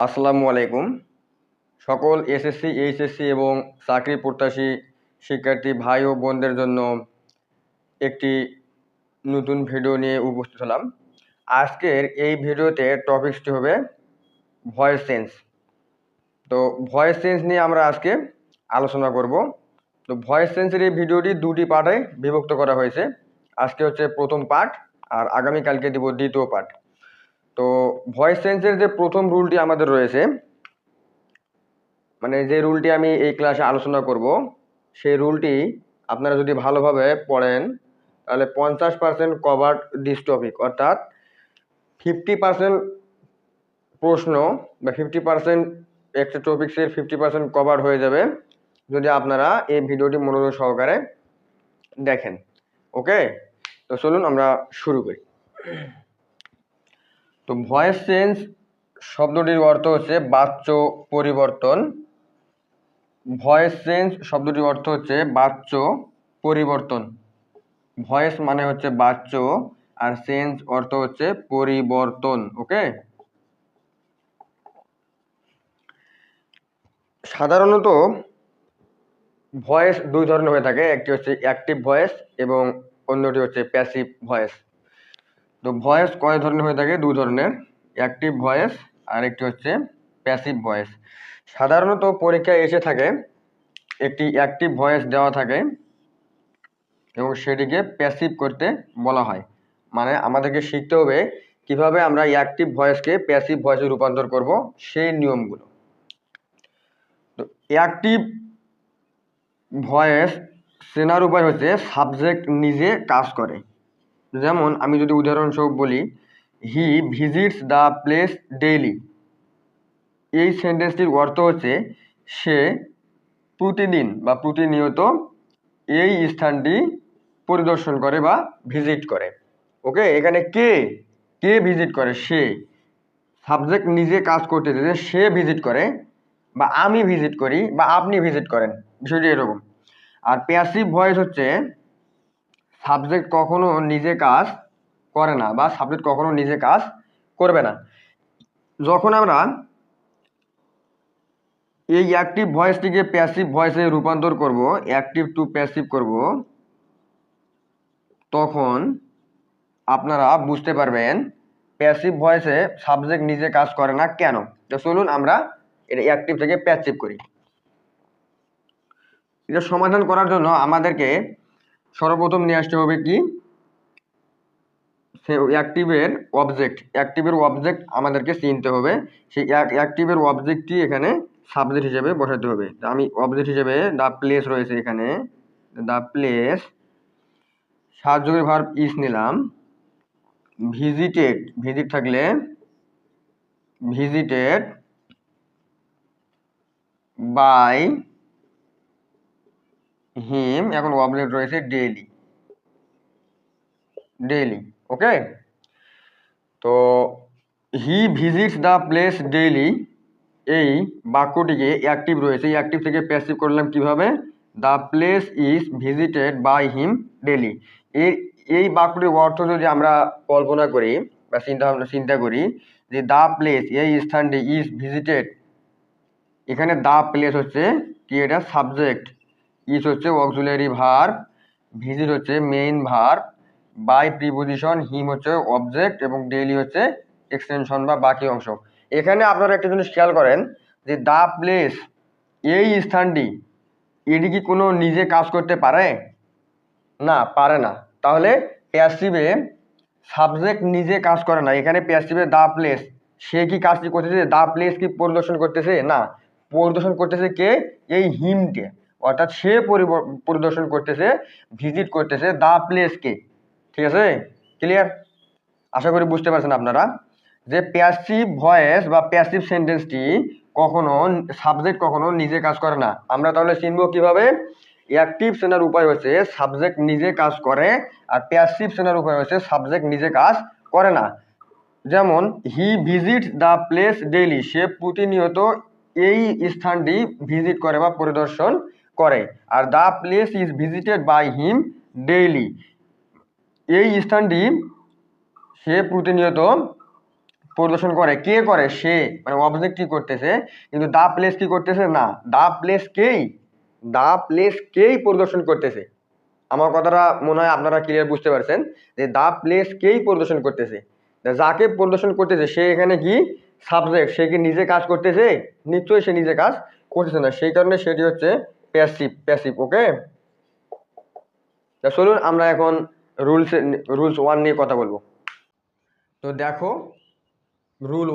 আসসালামু আলাইকুম। সকল এসএসসি, এইচএসসি এবং চাকরি প্রত্যাশী শিক্ষার্থী ভাই ও বোনদের জন্য একটি নতুন ভিডিও নিয়ে উপস্থিত হলাম। আজকের এই ভিডিওতে টপিকসটি হবে ভয়েস চেঞ্জ। তো ভয়েস চেঞ্জ নিয়ে আমরা আজকে আলোচনা করব। তো ভয়েস চেঞ্জের এই ভিডিওটি দুটি পার্টে বিভক্ত করা হয়েছে। আজকে হচ্ছে প্রথম পার্ট আর আগামীকালকে দিব দ্বিতীয় পার্ট। তো ভয়েস চেঞ্জের যে প্রথম রুলটি আমাদের রয়েছে, মানে যে রুলটি আমি এই ক্লাসে আলোচনা করব, সেই রুলটি আপনারা যদি ভালোভাবে পড়েন তাহলে 50% কভার দিস টপিক, অর্থাৎ 50% প্রশ্ন বা 50% একটা টপিক্সের 50% কভার হয়ে যাবে যদি আপনারা এই ভিডিওটি মনোযোগ সহকারে দেখেন। ওকে, তো চলুন আমরা শুরু করি। তো ভয়েস চেঞ্জ শব্দটির অর্থ হচ্ছে বাচ্য পরিবর্তন। ভয়েস চেঞ্জ শব্দটির অর্থ হচ্ছে বাচ্য পরিবর্তন। ভয়েস মানে হচ্ছে বাচ্য আর চেঞ্জ অর্থ হচ্ছে পরিবর্তন। ওকে, সাধারণত ভয়েস দুই ধরনের হয়ে থাকে, একটি হচ্ছে অ্যাক্টিভ ভয়েস এবং অন্যটি হচ্ছে প্যাসিভ ভয়েস। তো ভয়েস কয় ধরনের হয়ে থাকে? দুই ধরনের, অ্যাক্টিভ ভয়েস আর একটি হচ্ছে প্যাসিভ ভয়েস। সাধারণত পরীক্ষায় এসে থাকে একটি অ্যাক্টিভ ভয়েস দেওয়া থাকে এবং সেটিকে প্যাসিভ করতে বলা হয়। মানে আমাদেরকে শিখতে হবে কিভাবে আমরা অ্যাক্টিভ ভয়েসকে প্যাসিভ ভয়েসে রূপান্তর করব, সেই নিয়মগুলো। তো অ্যাক্টিভ ভয়েস চেনার উপায় হচ্ছে সাবজেক্ট নিজে কাজ করে। যেমন আমি যদি উদাহরণস্বরূপ বলি, হি ভিজিটস দ্য প্লেস ডেইলি। এই সেন্টেন্সটির অর্থ হচ্ছে সে প্রতিদিন বা প্রতিনিয়ত এই স্থানটি পরিদর্শন করে বা ভিজিট করে। ওকে, এখানে কে কে ভিজিট করে? সে। সাবজেক্ট নিজে কাজ করতেছে, সে ভিজিট করে বা আমি ভিজিট করি বা আপনি ভিজিট করেন, বিষয়টি এরকম। আর প্যাসিভ ভয়েস হচ্ছে সাবজেক্ট কখনো নিজে কাজ করে না বা সাবজেক্ট কখনো নিজে কাজ করবে না। যখন আমরা এই অ্যাক্টিভ ভয়েসটিকে প্যাসিভ ভয়েসে রূপান্তর করব, অ্যাক্টিভ টু প্যাসিভ করব, তখন আপনারা বুঝতে পারবেন প্যাসিভ ভয়েসে সাবজেক্ট নিজে কাজ করে না কেন। তো চলুন আমরা এটা অ্যাক্টিভ থেকে প্যাসিভ করি। এটা সমাধান করার জন্য আমাদেরকে সর্বপ্রথম নিয়ে আসতে হবে কি, অ্যাক্টিভের অবজেক্ট আমাদেরকে চিনতে হবে। সেই অ্যাক্টিভের অবজেক্টটি এখানে সাবজেক্ট হিসেবে বসাতে হবে। আমি অবজেক্ট হিসেবে দ্য প্লেস রয়েছে এখানে, দ্য প্লেস, সাহায্যকারী ভার্ব ইজ নিলাম, ভিজিট থাকলে ভিজিটেড বাই হিম, এখন অবজেক্ট রয়েছে ডেইলি। ওকে, তো he visits the place daily, এই বাক্যটিকে অ্যাক্টিভ রয়েছে, অ্যাক্টিভ থেকে প্যাসিভ করলাম কিভাবে? The place is visited by him daily. এই বাক্যটির অর্থ যদি আমরা কল্পনা করি বা চিন্তা করি যে দ্য প্লেস, এই স্থানটি, ইজ ভিজিটেড, এখানে দ্য প্লেস হচ্ছে কি, এটা সাবজেক্ট, ইজ হচ্ছে অক্সিলারি ভার্ব, ভিজিট হচ্ছে মেইন ভার্ব, বাই প্রিপোজিশন, হিম হচ্ছে অবজেক্ট এবং ডেইলি হচ্ছে এক্সটেনশন বা বাকি অংশ। এখানে আপনারা একটা জিনিস খেয়াল করেন যে দ্য প্লেস, এই স্থানটি, এটি কি কোনো নিজে কাজ করতে পারে? না, পারে না। তাহলে প্যাসিভে সাবজেক্ট নিজে কাজ করে না, এখানে প্যাসিভে দ্য প্লেস, সে কি কাজটি করতেছে? দ্য প্লেস কি পরিদর্শন করতেছে? না, পরিদর্শন করতেছে কে? এই হিমকে, অর্থাৎ সে পরিদর্শন করতেছে, ভিজিট করতেছে দ্য প্লেসকে। ঠিক আছে, ক্লিয়ার? আশা করি বুঝতে পারছেন আপনারা যে প্যাসিভ ভয়েস বা প্যাসিভ সেন্টেন্সটি কখনো সাবজেক্ট কখনো নিজে কাজ করে না। আমরা তাহলে চিনবো কিভাবে? অ্যাক্টিভ চেনার উপায় হচ্ছে সাবজেক্ট নিজে কাজ করে, আর প্যাসিভ চেনার উপায় হচ্ছে সাবজেক্ট নিজে কাজ করে না। যেমন he visit the place daily, সে প্রতিনিয়ত এই স্থানটি ভিজিট করে বা পরিদর্শন করে। আর the place is visited by him daily, এই স্থানটি সে প্রতিনিয়ত পরিদর্শন করে, কে করে? সে, মানে অবজেক্ট কি করতেছে, কিন্তু দা প্লেস কি করতেছে না, দা প্লেস কেই পরিদর্শন করতেছে। আমার কথাটা মনে হয় আপনারা ক্লিয়ার বুঝতে পারছেন যে দা প্লেস কেই পরিদর্শন করতেছে। যাকে পরিদর্শন করতেছে সে এখানে কি সাবজেক্ট, সে কি নিজে কাজ করতেছে? নিশ্চয়ই সে নিজে কাজ করতেছে না, সেই কারণে সেটি হচ্ছে প্যাসিভ। ওকে, চলুন আমরা এখন রুলস 1 নিয়ে কথা বলবো। তো দেখো, রুল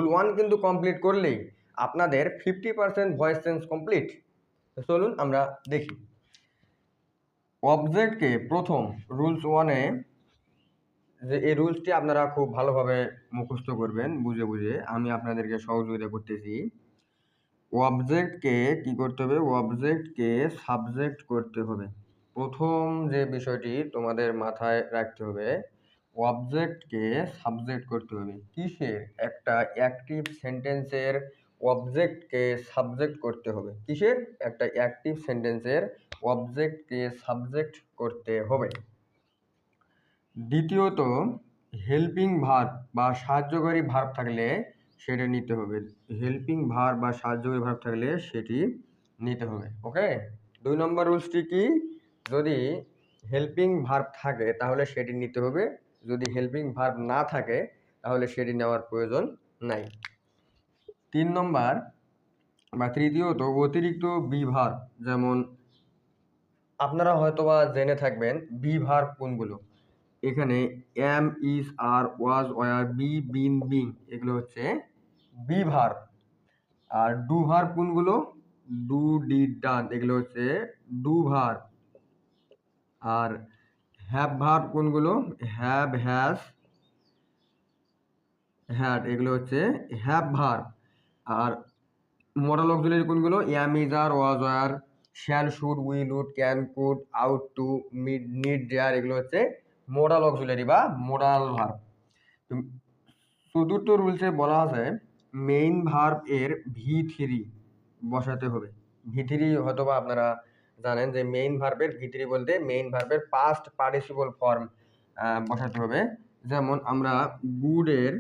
ওয়ান কিন্তু কমপ্লিট করলেই আপনাদের 50% ভয়েস চেঞ্জ কমপ্লিট। চলুন আমরা দেখি। অবজেক্টকে প্রথম রুলস ওয়ানে, যে এই রুলসটি আপনারা খুব ভালোভাবে মুখস্থ করবেন, বুঝে আমি আপনাদেরকে সহযোগিতা করতেছি। অবজেক্টকে কি করতে হবে? অবজেক্টকে সাবজেক্ট করতে হবে। প্রথম যে বিষয়টি তোমাদের মাথায় রাখতে হবে, অবজেক্টকে সাবজেক্ট করতে হবে। কিসের? একটা অ্যাক্টিভ সেন্টেন্সের অবজেক্টকে সাবজেক্ট করতে হবে। কিসের? একটা অ্যাক্টিভ সেন্টেন্সের অবজেক্টকে সাবজেক্ট করতে হবে। দ্বিতীয়ত, হেল্পিং ভার্ব বা সাহায্যকারী ভার্ব থাকলে সেটা নিতে হবে। হেল্পিং ভার্ব বা সাহায্যকারী ভার্ব থাকলে সেটি নিতে হবে। ওকে, 2 নম্বর রুলসটি কি? যদি হেল্পিং ভার্ব থাকে তাহলে সেটি নিতে হবে, যদি হেল্পিং ভার্ব না থাকে তাহলে সেটি নেওয়ার প্রয়োজন নাই। 3 নম্বর বা তৃতীয়ত, অতিরিক্ত বি ভার্ব, যেমন আপনারা হয়তোবা জেনে থাকবেন বি ভার্ব কোনগুলো। এখানে am, is, are, was, were, be, been, being, এগুলো হচ্ছে বি ভার্ব। আর ডু ভার্ব কোনগুলো? ডু, ডিড, ডান, এগুলো হচ্ছে ডু ভার্ব। আর হ্যাভ ভার্ব কোনগুলো? হ্যাভ, হ্যাজ, হ্যাড, এগুলো হচ্ছে হ্যাভ ভার্ব। আর মডাল অক্সিলারি কোনগুলো? Am, is, are, was, were, shall, should, will, would, can, could, ought to, might, need, dare, এগুলো হচ্ছে মোডাল অক্সিলারি বা মোডাল ভার্ব। চতুর্থ রুলসে বলা আছে মেইন ভার্ব এর V3 বসাতে হবে। V3 হয়তোবা আপনারা জানেন যে মেইন ভার্বের V3 বলতে মেইন ভার্বের পাস্ট পার্টিসিপল ফর্ম বসাতে হবে। যেমন আমরা গুডের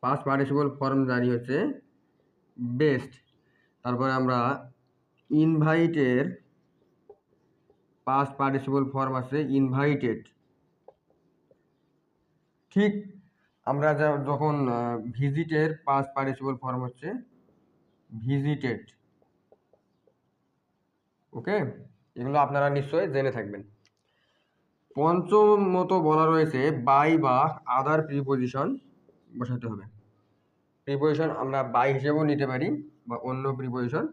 পাস্ট পার্টিসিপল ফর্ম জানি হচ্ছে বেস্ট। তারপরে আমরা ইনভাইটের পাস্ট পার্টিসিপল ফর্ম আছে ইনভাইটেড। ঠিক আমরা যখন ভিজিটের পাস্ট পার্টিসিপল ফর্ম হচ্ছে ভিজিটেড। ওকে, এগুলো আপনারা নিশ্চয়ই জেনে থাকবেন। পঞ্চমত বলা রয়েছে বাই বা আদার প্রিপোজিশন বসাতে হবে। প্রিপোজিশন আমরা বাই হিসেবেও নিতে পারি বা অন্য প্রিপোজিশন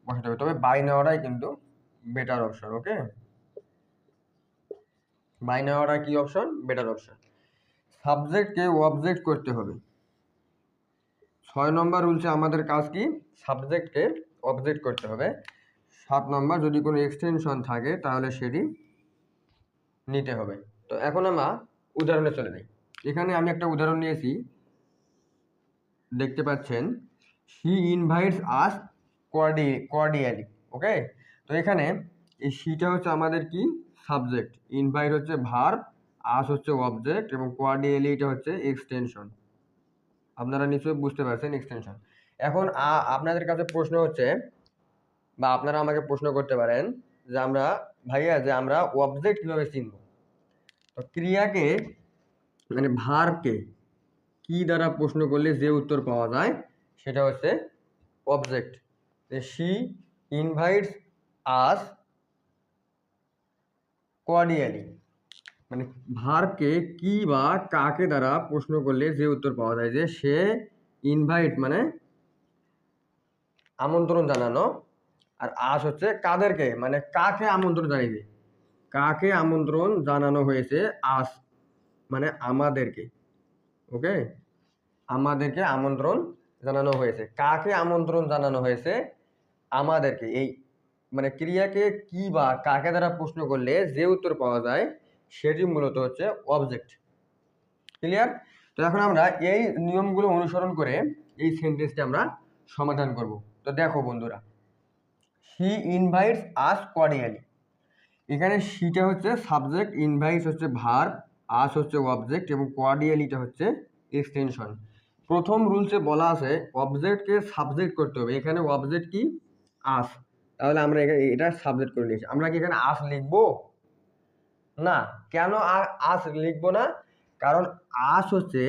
বসাতে হবে, তবে বাই নেওয়াটাই কিন্তু বেটার অপশন। ওকে, বাই নেওয়াটা কি অপশন? Better option. সাবজেক্টকে অবজেক্ট করতে হবে। 6 নম্বর রুলসে আমাদের কাজ কি? সাবজেক্টকে অবজেক্ট করতে হবে। 7 নম্বর, যদি কোনো এক্সটেনশন থাকে তাহলে সেটি নিতে হবে। তো এখন আমরা উদাহরণে চলে যাই। এখানে আমি একটা উদাহরণ নিয়েছি, দেখতে পাচ্ছেন শি ইনভাইটস আস কর্ডিয়ালি। ওকে, তো এখানে এই শিটা হচ্ছে আমাদের কি? সাবজেক্ট, ইনভাইট হচ্ছে ভার্ব, আস হচ্ছে অবজেক্ট এবং কোয়ার্ডিয়ালি এটা হচ্ছে এক্সটেনশন। আপনারা নিশ্চয়ই বুঝতে পারছেন এক্সটেনশন। এখন আপনাদের কাছে প্রশ্ন হচ্ছে, বা আপনারা আমাকে প্রশ্ন করতে পারেন যে আমরা ভাইয়া যে আমরা অবজেক্ট কিভাবে চিনব? তো ক্রিয়াকে মানে ভার্বকে কি দ্বারা প্রশ্ন করলে যে উত্তর পাওয়া যায় সেটা হচ্ছে object. She invites us cordially, মানে ভার্বকে কি বা কাকে দ্বারা প্রশ্ন করলে যে উত্তর পাওয়া যায়, যে সে ইনভাইট মানে আমন্ত্রণ জানানো, আর আস হচ্ছে কাদেরকে, মানে কাকে আমন্ত্রণ জানিয়ে, কাকে আমন্ত্রণ জানানো হয়েছে, আস মানে আমাদেরকে। ওকে, আমাদেরকে আমন্ত্রণ জানানো হয়েছে। কাকে আমন্ত্রণ জানানো হয়েছে? আমাদেরকে। এই মানে ক্রিয়াকে কি বা কাকে দ্বারা প্রশ্ন করলে যে উত্তর পাওয়া যায় সেটি মূলত হচ্ছে অবজেক্ট। ক্লিয়ার? তো এখন আমরা এই নিয়মগুলো অনুসরণ করে এই সেন্টেন্সটি আমরা সমাধান করব। তো দেখো বন্ধুরা, হি ইনভাইটস আস কর্ডিয়ালি, এখানে শিটা হচ্ছে সাবজেক্ট, ইনভাইটস হচ্ছে ভার্ব, আস হচ্ছে অবজেক্ট এবং কর্ডিয়ালিটা হচ্ছে এক্সটেনশন। প্রথম রুলসে বলা আছে অবজেক্টকে সাবজেক্ট করতে হবে। এখানে অবজেক্ট কি? আস। তাহলে আমরা এটা সাবজেক্ট করে নিয়েছি। আমরা কি এখানে আস লিখবো না? কেন আস লিখবো না? কারণ আস হচ্ছে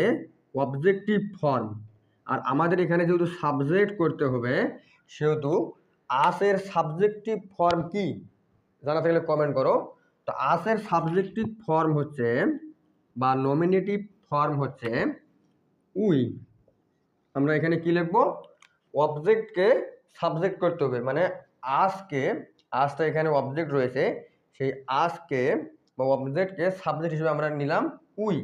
অবজেক্টিভ ফর্ম, আর আমাদের এখানে যেহেতু সাবজেক্ট করতে হবে সেহেতু আসের সাবজেক্টিভ ফর্ম কি জানা থাকলে কমেন্ট করো। তো আসের সাবজেক্টিভ ফর্ম হচ্ছে বা নমিনেটিভ ফর্ম হচ্ছে উই। আমরা এখানে কি লিখবো? অবজেক্টকে সাবজেক্ট করতে হবে, মানে আসটা এখানে অবজেক্ট রয়েছে, সেই আসকে বা অবজেক্টকে সাবজেক্ট হিসেবে আমরা নিলাম উই।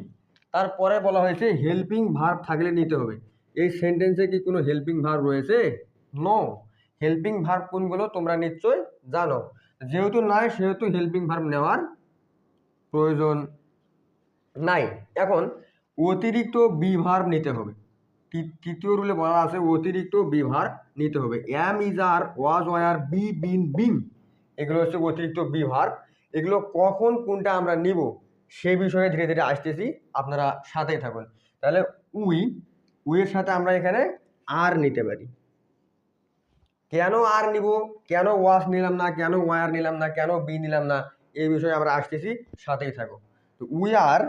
তারপরে বলা হয়েছে হেল্পিং ভার্ব থাকলে নিতে হবে। এই সেন্টেন্সে কি কোনো হেল্পিং ভার্ব রয়েছে? নো। হেল্পিং ভার্ব কোনগুলো তোমরা নিশ্চয়ই জানো। যেহেতু নাই সেহেতু হেল্পিং ভার্ব নেওয়ার প্রয়োজন নাই। এখন অতিরিক্ত বি ভার্ব নিতে হবে। তৃতীয় রুলে বলা আছে অতিরিক্ত বি ভার্ব নিতে হবে। Am, is, are, was, were, be, been, being, এগুলো হচ্ছে অতিরিক্ত বি ভার্ব। এগুলো কখন কোনটা আমরা নিব সেই বিষয়ে ধীরে ধীরে আসতেছি, আপনারা সাথেই থাকুন। তাহলে উইয়ের সাথে আমরা এখানে আর নিতে পারি। কেন আর নিব, কেন ওয়াশ নিলাম না, কেন ওয়ার নিলাম না, কেন বি নিলাম না, এই বিষয়ে আমরা আসতেছি, সাথেই থাকো। তো উই আর,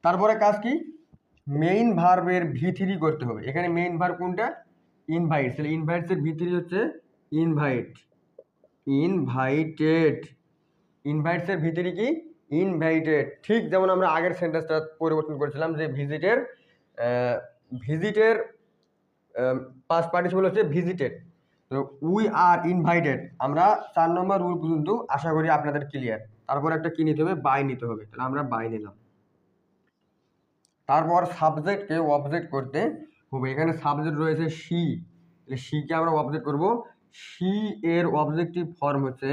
তারপরে কাজ কি? মেইন ভার্বের ভি3 করতে হবে। এখানে মেইন ভার্ব কোনটা? ইনভাইট। তাহলে ইনভাইটসের ভি3 হচ্ছে ইনভাইট, ইনভাইটেড। ইনভাইটসের ভি3 কি? ইনভাইটেড। ঠিক যেমন আমরা আগের সেন্টেন্সটা পরিবর্তন করেছিলাম যে ভিজিটের পাস্ট পার্টিসিপল হচ্ছে ভিজিটেড। তো উই আর ইনভাইটেড। আমরা 4 নম্বর রুল পর্যন্ত আশা করি আপনাদের ক্লিয়ার। তারপর একটা কি নিতে হবে? বাই নিতে হবে। তাহলে আমরা বাই নিলাম। তারপর সাবজেক্টকে অবজেক্ট করতে হবে। এখানে সাবজেক্ট রয়েছে সি, তাহলে সিকে আমরা অবজেক্ট করব। সি এর অবজেক্টিভ ফর্ম হচ্ছে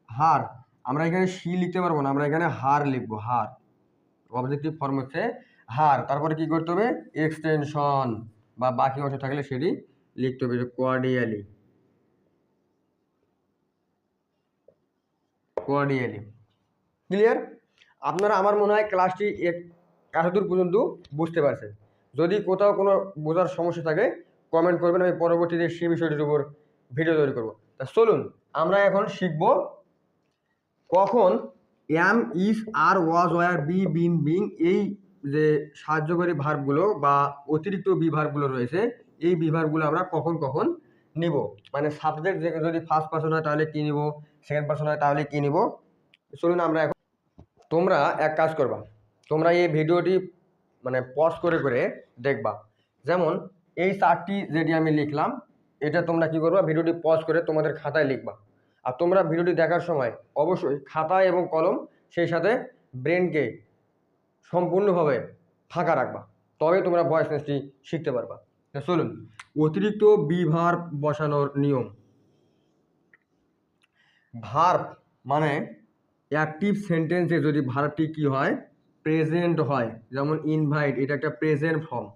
হার। আমরা এখানে সি লিখতে পারবো না, আমরা এখানে হার লিখবো। হার অবজেক্টিভ ফর্ম হচ্ছে হার। তারপরে কি করতে হবে? এক্সটেনশন বা বাকি অংশ থাকলে সেটি লিখতে হবে, কোয়ার্ডিয়ালি। ক্লিয়ার? আপনারা আমার মনে হয় ক্লাসটি এতদূর পর্যন্ত বুঝতে পারছেন। যদি কোথাও কোনো বোঝার সমস্যা থাকে কমেন্ট করবেন, আমি পরবর্তীতে সেই বিষয়টির উপর ভিডিও তৈরি করবো। তা চলুন আমরা এখন শিখব কখন am, is, are, was, were, be, been, being, এই যে সাহায্যকারী ভার্বগুলো বা অতিরিক্ত বি ভার্বগুলো রয়েছে, এই বি ভার্বগুলো আমরা কখন কখন নিব। মানে সাবজেক্ট যদি ফার্স্ট পার্সন হয় তাহলে কি নিব, সেকেন্ড পার্সন হয় তাহলে কি নিব। চলুন আমরা এখন, তোমরা এক কাজ করবা, তোমরা এই ভিডিওটি মানে পজ করে করে দেখবা। যেমন এই 4টি যেটি আমি লিখলাম, এটা তোমরা কি করবা? ভিডিওটি পজ করে তোমাদের খাতায় লিখবা। আর তোমরা ভিডিওটি দেখার সময় অবশ্যই খাতা এবং কলম সেই সাথে ব্রেনকে সম্পূর্ণভাবে ফাঁকা রাখবা, তবে তোমরা ভয়েস মেসেজটি শিখতে পারবা। চলুন, অতিরিক্ত বি ভার্ব বসানোর নিয়ম। ভার্ব মানে অ্যাক্টিভ সেন্টেন্সে যদি ভার্বটি কি হয়? প্রেজেন্ট হয়। যেমন ইনভাইট, এটা একটা প্রেজেন্ট ফর্ম।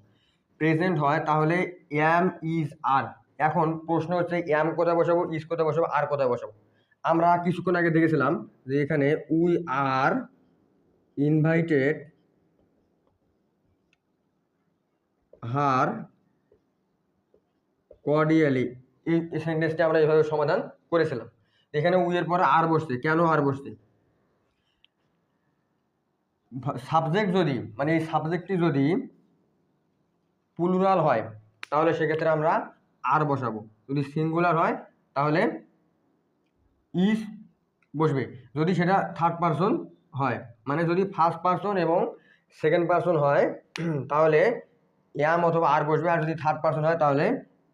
প্রেজেন্ট হয় তাহলে এম, ইজ, আর। এখন প্রশ্ন হচ্ছে এম কোথায় বসাবো, ইজ কোথায় বসাবো, আর কোথায় বসাবো। আমরা কিছুক্ষণ আগে দেখেছিলাম যে এখানে we are invited her cordially, এই সেন্টেন্সটা আমরা এইভাবে সমাধান করেছিলাম। এখানে উই এর পরে আর বসছে। কেন আর বসছে? সাবজেক্ট যদি মানে এই সাবজেক্টটি যদি প্লুরাল হয় তাহলে সেক্ষেত্রে আমরা আর বসাবো। যদি সিঙ্গুলার হয় তাহলে ইজ বসবে। যদি সেটা থার্ড পারসন হয়, মানে যদি ফার্স্ট পারসন এবং সেকেন্ড পারসন হয় তাহলে এম অথবা আর বসবে। আর যদি থার্ড পারসন হয় তাহলে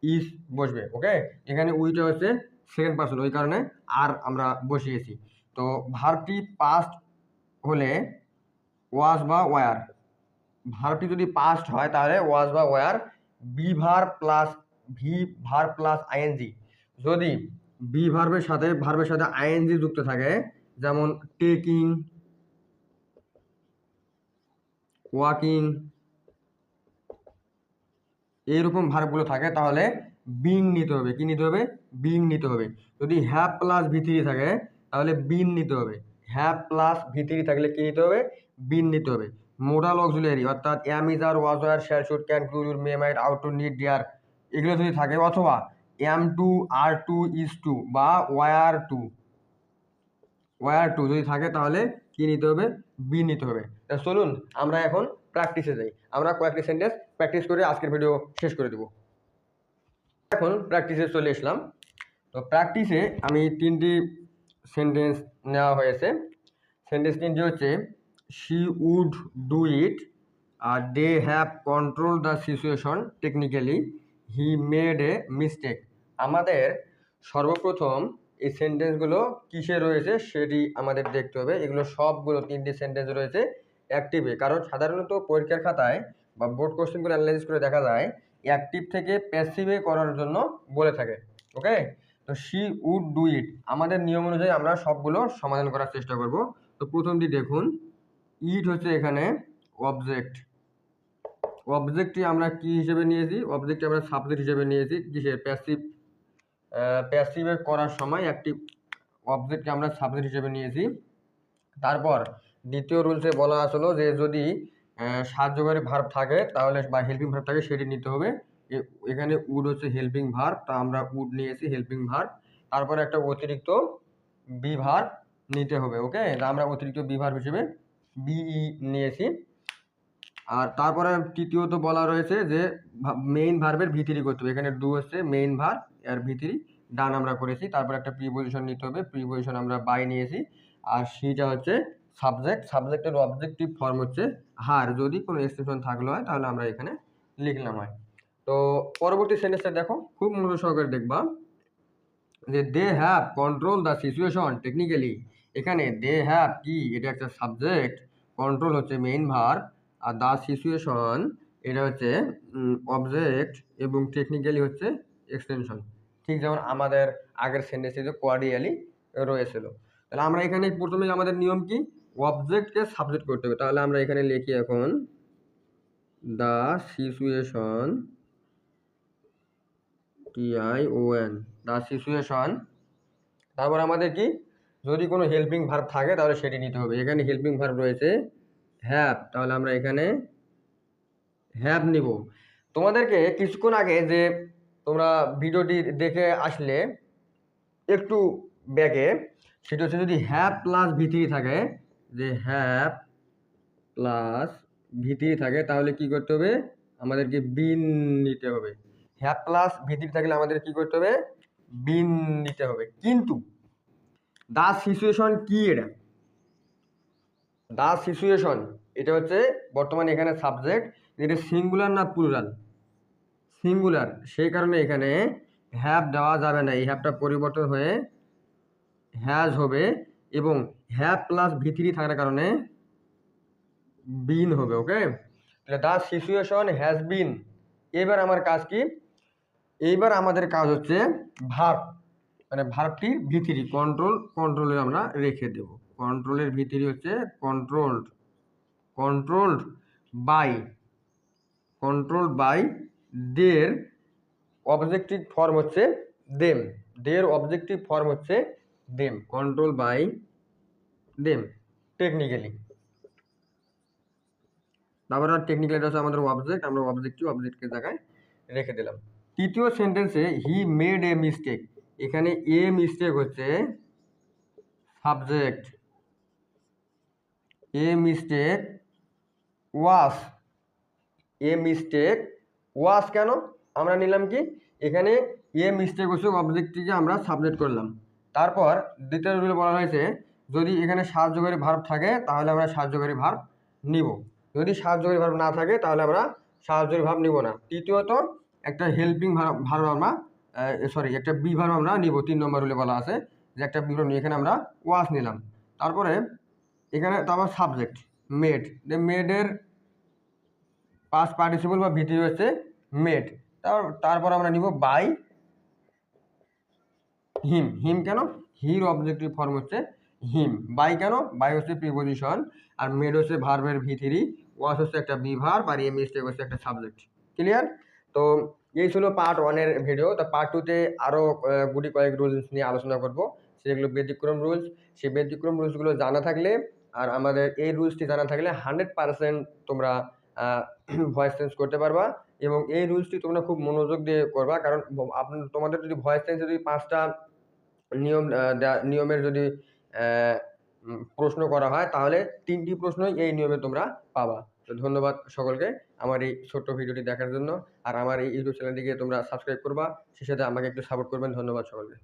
ইজ বসবে। ওকে, এখানে উইটা হচ্ছে সেকেন্ড পারসন, ওই কারণে আর আমরা বসিয়েছি। তো ভার্বটি পাস্ট হলে ওয়াজ বা ওয়ার। ভার্বটি যদি পাস্ট হয় তাহলে ওয়াজ বা were, be verb plus ING. যদি বি ভার্বের সাথে আইএনজি যুক্ত থাকে, যেমন টেকিং, ওয়াকিং, এইরকম ভার্বগুলো থাকে তাহলে বিং নিতে হবে। কি নিতে হবে? বিং নিতে হবে। যদি হ্যাভ প্লাস ভি3 থাকে তাহলে বিন নিতে হবে। হ্যাভ প্লাস ভি3 থাকলে কি নিতে হবে? বিন নিতে হবে। মোডাল অক্সিলারি অর্থাৎ এম ইজ আর ওয়াজ আর shall should can could will may might ought to need dare, এগুলো যদি থাকে, অথবা am to are to is to বা ওয়ার টু যদি থাকে, তাহলে কি নিতে হবে? বি নিতে হবে। তা চলুন আমরা এখন প্র্যাকটিসে যাই। আমরা কয়েকটি সেন্টেন্স প্র্যাকটিস করে আজকের ভিডিও শেষ করে দেবো। এখন প্র্যাকটিসে চলে এসলাম। তো প্র্যাকটিসে আমি 3টি সেন্টেন্স নেওয়া হয়েছে। সেন্টেন্স 3টি হচ্ছে শি উড ডু ইট, আর they have control the situation technically, he made a mistake. আমাদের সর্বপ্রথম এই সেন্টেন্সগুলো কিসে রয়েছে সেটি আমাদের দেখতে হবে। এগুলো সবগুলো 3টি সেন্টেন্স রয়েছে অ্যাক্টিভে, কারণ সাধারণত পরীক্ষার খাতায় বা বোর্ড কোশ্চেনগুলো অ্যানালাইসিস করে দেখা যায় অ্যাক্টিভ থেকে প্যাসিভে করার জন্য বলে থাকে। ওকে, তো শি উড ডু ইট, আমাদের নিয়ম অনুযায়ী আমরা সবগুলো সমাধান করার চেষ্টা করব। তো প্রথমটি দেখুন, ইট হচ্ছে এখানে অবজেক্ট। অবজেক্টটি আমরা কি হিসেবে নিয়েছি? অবজেক্টটি আমরা সাবজেক্ট হিসেবে নিয়েছি। কিসের? প্যাসিভে করার সময় একটি অবজেক্টকে আমরা সাবজেক্ট হিসেবে নিয়েছি। তারপর দ্বিতীয় রুলসে বলা আসলো যে যদি সাহায্যকারী ভার্ব থাকে তাহলে, বা হেল্পিং ভার্ব থাকে, সেটি নিতে হবে। এখানে উড হচ্ছে হেল্পিং ভার্ব, তা আমরা উড নিয়েছি হেল্পিং ভার্ব। তারপরে একটা অতিরিক্ত বি ভার্ব নিতে হবে। ওকে, আমরা অতিরিক্ত বি ভার্ব হিসেবে বিই নিয়েছি। আর তারপরে তৃতীয়ত বলা রয়েছে যে মেইন ভার্বের ভিতরি করতে হবে। এখানে ডু হচ্ছে মেইন ভার্ব, এর ভিতরি ডান আমরা করেছি। তারপর একটা প্রিপোজিশন নিতে হবে, প্রিপোজিশন আমরা বাই নিয়েছি। আর সিটা হচ্ছে সাবজেক্ট, সাবজেক্টের অবজেক্টিভ ফর্ম হচ্ছে হার, যদি কোনো এক্সটেনশন থাকলে হয় তাহলে আমরা এখানে লিখলাম হয়। তো পরবর্তী সেন্টেন্সটা দেখো, খুব মনোযোগ সহকারে দেখবা যে they have control the situation technically. এখানে দে হ্যাভ কি? এটা একটা সাবজেক্ট, কন্ট্রোল হচ্ছে মেইন ভার্ব, আর দ্য সিচুয়েশন এটা হচ্ছে অবজেক্ট, এবং টেকনিক্যালি হচ্ছে এক্সটেনশন। ঠিক যেমন আমাদের আগের সেন্টেন্সে যে কোয়ার্ডিয়ালি রয়েছিল। তাহলে আমরা এখানে প্রথমে আমাদের নিয়ম কি? অবজেক্টকে সাবজেক্ট করতে হবে। তাহলে আমরা এখানে লিখি এখন the situation, TION, the situation. তারপর আমাদের কি? যদি কোনো হেল্পিং ভার্ব থাকে তাহলে সেটি নিতে হবে। এখানে হেল্পিং ভার্ব রয়েছে হ্যাভ, তাহলে আমরা এখানে হ্যাভ নিব। তোমাদেরকে কিছুক্ষণ আগে যে তোমরা ভিডিওটি দেখে আসলে একটু ব্যাগে, সেটা হচ্ছে যদি হ্যাভ প্লাস ভিতরি থাকে, যে হ্যাভ প্লাস ভিতরি থাকে, তাহলে কি করতে হবে? আমাদেরকে বিন নিতে হবে। হ্যাভ প্লাস ভিতরি থাকলে আমাদের কি করতে হবে? বিন নিতে হবে। কিন্তু দা সিচুয়েশন কি? এটা দা সিচুয়েশন, এটা হচ্ছে বর্তমানে এখানে সাবজেক্ট। এটা সিঙ্গুলার না প্লুরাল? সিঙ্গুলার, সেই কারণে এখানে হ্যাভ দেওয়া যাবে না। এই হ্যাভটা পরিবর্তন হয়ে হ্যাজ হবে, এবং হ্যাভ প্লাস ভিতরি থাকার কারণে বিন হবে। ওকে, তাহলে দা সিচুয়েশন হ্যাজ বিন। এবার আমার কাজ কি? এইবার আমাদের কাজ হচ্ছে ভার্ব, মানে ভার্বটির ভিতরি কন্ট্রোলে আমরা রেখে দেব। কন্ট্রোলের ভিতরি হচ্ছে controlled by their objective form হচ্ছে দেম। দের অবজেক্টিভ ফর্ম হচ্ছে them, control by them technically. তারপর টেকনিক্যালি হচ্ছে আমাদের অবজেক্ট, আমরা অবজেক্টের জায়গায় রেখে দিলাম। তৃতীয় সেন্টেন্সে হি মেড এ মিস্টেক, এখানে এ মিস্টেক হচ্ছে সাবজেক্ট, এ মিস্টেক ওয়াস কেন আমরা নিলাম কি? এখানে এ মিস্টেক হচ্ছে অবজেক্টটিকে আমরা সাবজেক্ট করলাম। তারপর দ্বিতীয় রুলে বলা হয়েছে যদি এখানে সাহায্যকারী ভার্ব থাকে তাহলে আমরা সাহায্যকারী ভার্ব নিব, যদি সাহায্যকারী ভার্ব না থাকে তাহলে আমরা সাহায্যকারী ভার্ব নিব না। তৃতীয়ত একটা হেল্পিং ভার্ব আমরা একটা বি ভার্ব আমরা নিব। 3 নম্বর রুলে বলা আছে যে একটা বি ভার্ব নিয়ে এখানে আমরা ওয়াস নিলাম। তারপরে এখানে তারপর সাবজেক্ট মেডের পাস্ট পার্টিসিপল বা ভিতরি হচ্ছে মেড। তারপর আমরা নিব বাই হিম কেন? হির অবজেক্টিভ ফর্ম হচ্ছে হিম। বাই কেন? বাই হচ্ছে প্রিপোজিশন, আর মেড হচ্ছে ভার্বের ভিতরি, ওয়াস হচ্ছে একটা বি ভার্ব, আর মিস্টেক হচ্ছে একটা সাবজেক্ট। ক্লিয়ার? তো এই ছিল পার্ট 1-এর ভিডিও। তো পার্ট 2-তে আরও গুটি কয়েক রুলস নিয়ে আলোচনা করব, সেগুলো ব্যতিক্রম রুলস। সেই ব্যতিক্রম রুলসগুলো জানা থাকলে আর আমাদের এই রুলসটি জানা থাকলে 100% তোমরা ভয়েস চেঞ্জ করতে পারবা, এবং এই রুলসটি তোমরা খুব মনোযোগ দিয়ে করবা, কারণ তোমাদের যদি ভয়েস চেঞ্জে যদি 5টা নিয়মের যদি প্রশ্ন করা হয়, তাহলে 3টি প্রশ্নই এই নিয়মে তোমরা পাবা। তো ধন্যবাদ সকলকে আমার এই ছোট্ট ভিডিওটি দেখার জন্য। আর আমার এই ইউটিউব চ্যানেলটিকে তোমরা সাবস্ক্রাইব করবা, সেই সাথে আমাকে একটু সাপোর্ট করবেন। ধন্যবাদ সকলকে।